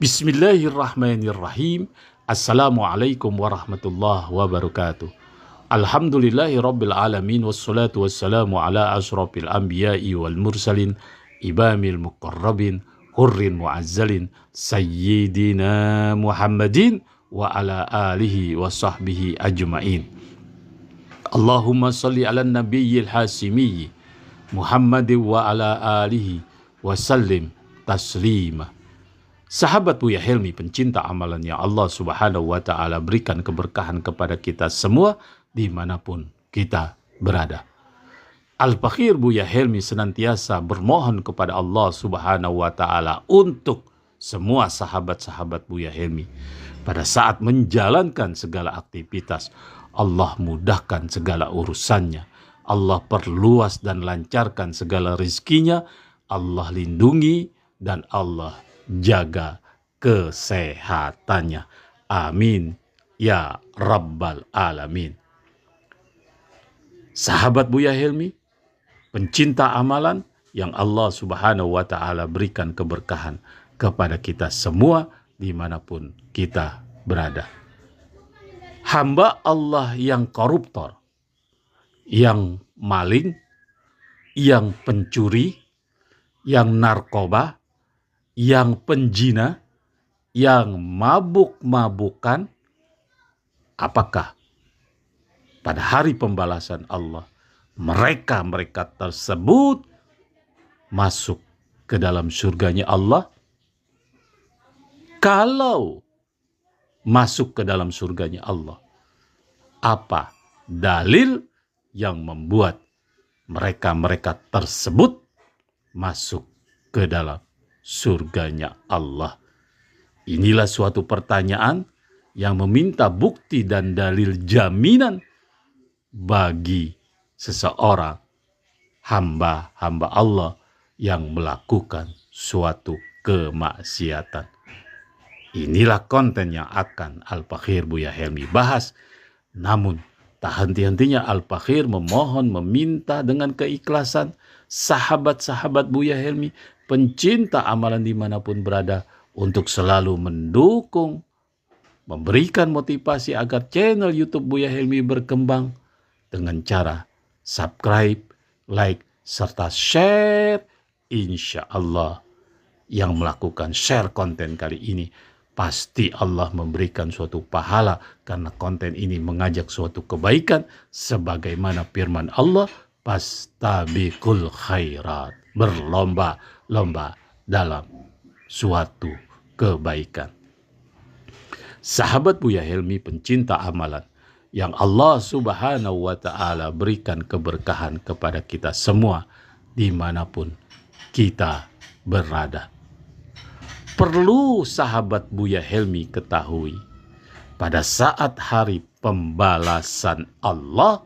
Bismillahirrahmanirrahim. Assalamualaikum warahmatullahi wabarakatuh. Alhamdulillahi rabbil alamin. Wassalatu wassalamu ala ashrafil anbiya'i wal mursalin, imamil muqarrabin, hurrin muazzalin, sayyidina Muhammadin wa ala alihi wa sahbihi ajma'in. Allahumma salli ala nabiyyil hasimiyyi Muhammadin wa ala alihi wa sallim taslima. Sahabat Buya Helmi, pencinta amalan yang Allah Subhanahu wa Ta'ala berikan keberkahan kepada kita semua dimanapun kita berada. Al-Fakhir Buya Helmi senantiasa bermohon kepada Allah Subhanahu wa Ta'ala untuk semua sahabat-sahabat Buya Helmi pada saat menjalankan segala aktivitas, Allah mudahkan segala urusannya, Allah perluas dan lancarkan segala rizkinya, Allah lindungi dan Allah jaga kesehatannya. Amin ya rabbal alamin. Sahabat Buya Helmi, pencinta amalan yang Allah Subhanahu wa Ta'ala berikan keberkahan kepada kita semua dimanapun kita berada. Hamba Allah yang koruptor, yang maling, yang pencuri, yang narkoba, yang penjina, yang mabuk-mabukan, apakah pada hari pembalasan Allah mereka tersebut masuk ke dalam surganya Allah? Kalau masuk ke dalam surganya Allah, apa dalil yang membuat mereka tersebut masuk ke dalam surganya Allah? Inilah suatu pertanyaan yang meminta bukti dan dalil jaminan bagi seseorang hamba-hamba Allah yang melakukan suatu kemaksiatan. Inilah konten yang akan Al-Fakhir Buya Helmi bahas. Namun tak henti-hentinya Al-Fakhir memohon, meminta dengan keikhlasan sahabat-sahabat Buya Helmi, pencinta amalan dimanapun berada, untuk selalu mendukung, memberikan motivasi agar channel YouTube Buya Helmi berkembang dengan cara subscribe, like, serta share. Insya Allah yang melakukan share konten kali ini pasti Allah memberikan suatu pahala, karena konten ini mengajak suatu kebaikan sebagaimana firman Allah, fastabiqul khairat, berlomba-lomba dalam suatu kebaikan. Sahabat Buya Helmi, pencinta amalan yang Allah Subhanahu wa Ta'ala berikan keberkahan kepada kita semua dimanapun kita berada. Perlu sahabat Buya Helmi ketahui, pada saat hari pembalasan Allah,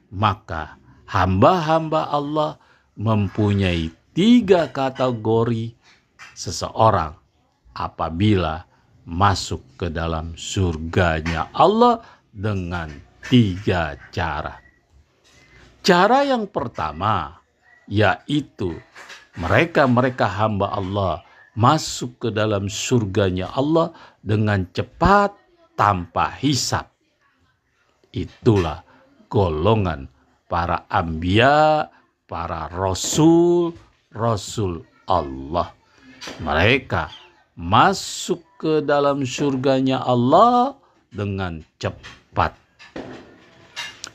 maka hamba-hamba Allah mempunyai 3 kategori seseorang apabila masuk ke dalam surganya Allah dengan 3 cara. Cara yang pertama yaitu mereka hamba Allah masuk ke dalam surganya Allah dengan cepat tanpa hisab. Itulah golongan para anbiya, para rasul Allah. Mereka masuk ke dalam surganya Allah dengan cepat.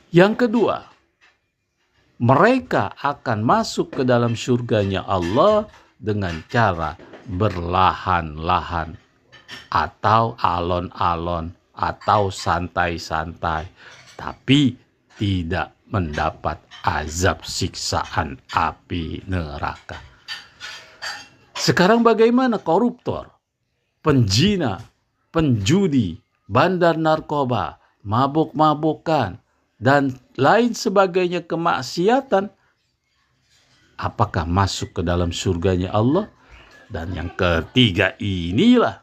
Yang kedua, mereka akan masuk ke dalam surganya Allah dengan cara berlahan-lahan atau alon-alon atau santai-santai, tapi tidak mendapat azab siksaan api neraka. Sekarang bagaimana koruptor, penjina, penjudi, bandar narkoba, mabuk-mabukan, dan lain sebagainya kemaksiatan, apakah masuk ke dalam surganya Allah? Dan yang ketiga inilah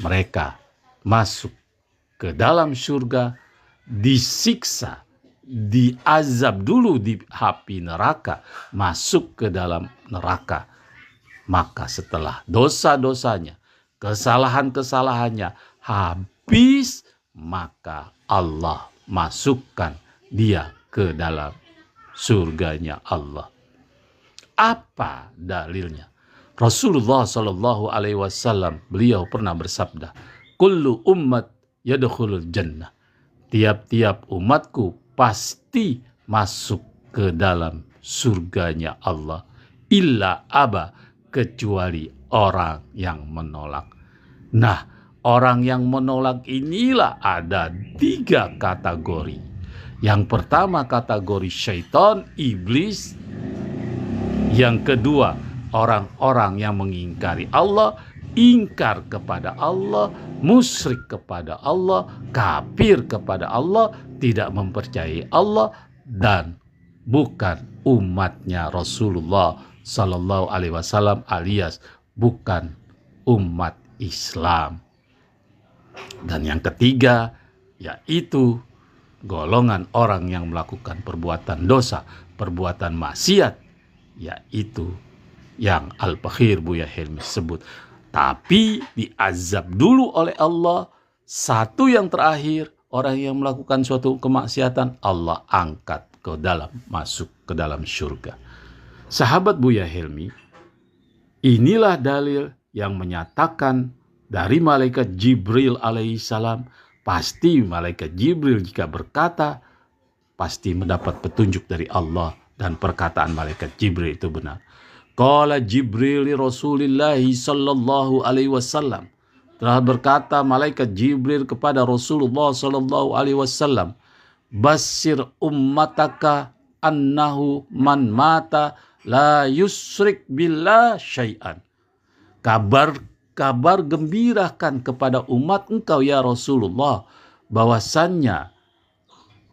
mereka masuk ke dalam surga, disiksa, diazab dulu di api neraka, masuk ke dalam neraka. Maka setelah dosa-dosanya kesalahan-kesalahannya habis, maka Allah masukkan dia ke dalam surganya Allah. Apa dalilnya? Rasulullah Shallallahu Alaihi Wasallam beliau pernah bersabda, "Kullu ummat yadkhulul jannah." Tiap-tiap umatku pasti masuk ke dalam surganya Allah. Illa aba, kecuali orang yang menolak. Nah, orang yang menolak inilah ada 3 kategori. Yang pertama kategori syaitan, iblis. Yang kedua, orang-orang yang mengingkari Allah, ingkar kepada Allah, musyrik kepada Allah, kafir kepada Allah, tidak mempercayai Allah, dan bukan umatnya Rasulullah Sallallahu Alaihi Wasallam, alias bukan umat Islam. Dan yang ketiga, yaitu golongan orang yang melakukan perbuatan dosa, perbuatan maksiat, yaitu yang Al-Bakhir Buya Helmi sebut. Tapi diazab dulu oleh Allah. Satu yang terakhir, orang yang melakukan suatu kemaksiatan, Allah angkat ke dalam, masuk ke dalam surga. Sahabat Buya Helmi, inilah dalil yang menyatakan dari malaikat Jibril alaihissalam. Pasti malaikat Jibril jika berkata, pasti mendapat petunjuk dari Allah, dan perkataan malaikat Jibril itu benar. Qala Jibril li Rasulillahi sallallahu alaihi wasallam. Telah berkata malaikat Jibril kepada Rasulullah sallallahu alaihi wasallam, "Bassir ummataka annahu man mata la yusrik billah syai'an." Kabar gembirakan kepada umat engkau ya Rasulullah, bahwasannya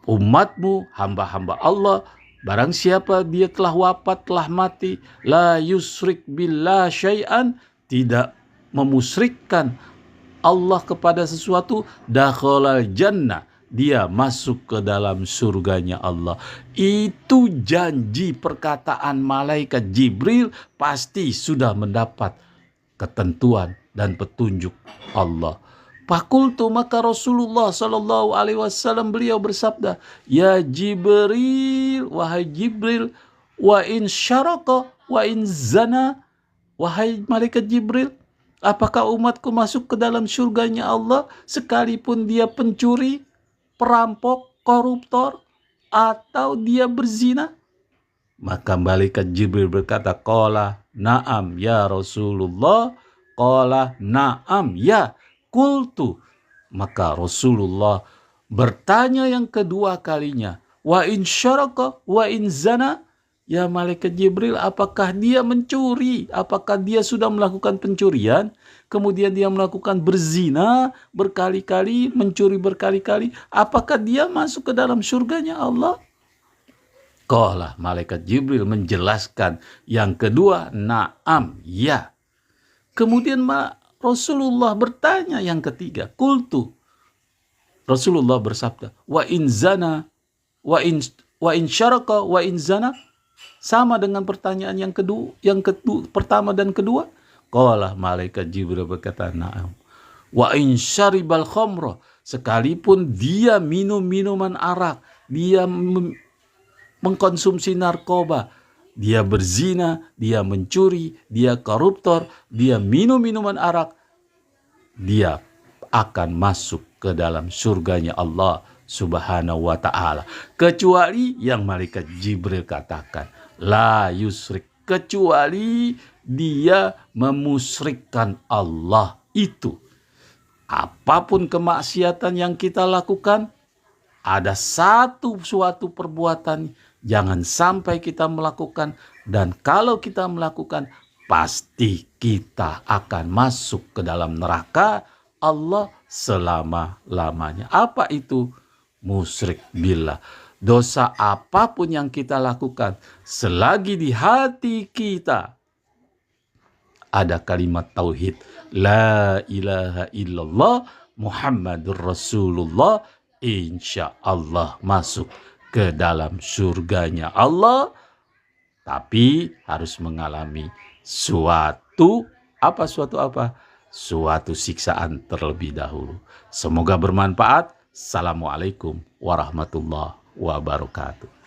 umatmu, hamba-hamba Allah, barang siapa dia telah wafat, telah mati, la yusrik billah syai'an, tidak memusyrikkan Allah kepada sesuatu, dakhalal jannah, dia masuk ke dalam surganya Allah. Itu janji perkataan malaikat Jibril, pasti sudah mendapat ketentuan dan petunjuk Allah. Fakultu, maka Rasulullah Sallallahu Alaihi Wasallam beliau bersabda, "Ya Jibril, wahai Jibril, wa in syaraka wa in zana." Wahai malaikat Jibril, apakah umatku masuk ke dalam surganya Allah sekalipun dia pencuri, perampok, koruptor, atau dia berzina? Maka malaikat Jibril berkata, "Qala na'am ya Rasulullah." Qala na'am ya Qultu. Maka Rasulullah bertanya yang kedua kalinya, "Wa in syaraka wa in zana." Ya malaikat Jibril, apakah dia mencuri? Apakah dia sudah melakukan pencurian? Kemudian dia melakukan berzina berkali-kali, mencuri berkali-kali. Apakah dia masuk ke dalam surganya Allah? Qala, malaikat Jibril menjelaskan yang kedua, na'am, ya. Kemudian Rasulullah bertanya yang ketiga, kultu. Rasulullah bersabda, wa in zana, wa in syaraka, wa in zana. Sama dengan pertanyaan yang kedua, pertama dan kedua. Qala, malaikat Jibril berkata, na'am. Wa in syaribal khamra, sekalipun dia minum minuman arak, dia mengkonsumsi narkoba, dia berzina, dia mencuri, dia koruptor, dia minum minuman arak, dia akan masuk ke dalam surganya Allah Subhanahu wa ta'ala. Kecuali yang malaikat Jibril katakan, la yusrik, kecuali dia memusyrikkan Allah. Itu apapun kemaksiatan yang kita lakukan, ada suatu perbuatan jangan sampai kita melakukan, dan kalau kita melakukan pasti kita akan masuk ke dalam neraka Allah selama-lamanya. Apa itu? Musyrik billah. Dosa apapun yang kita lakukan, selagi di hati kita ada kalimat tauhid, la ilaha illallah Muhammadur Rasulullah, insya Allah masuk ke dalam surganya Allah. Tapi harus mengalami suatu apa? suatu siksaan terlebih dahulu. Semoga bermanfaat. Assalamualaikum warahmatullahi wabarakatuh.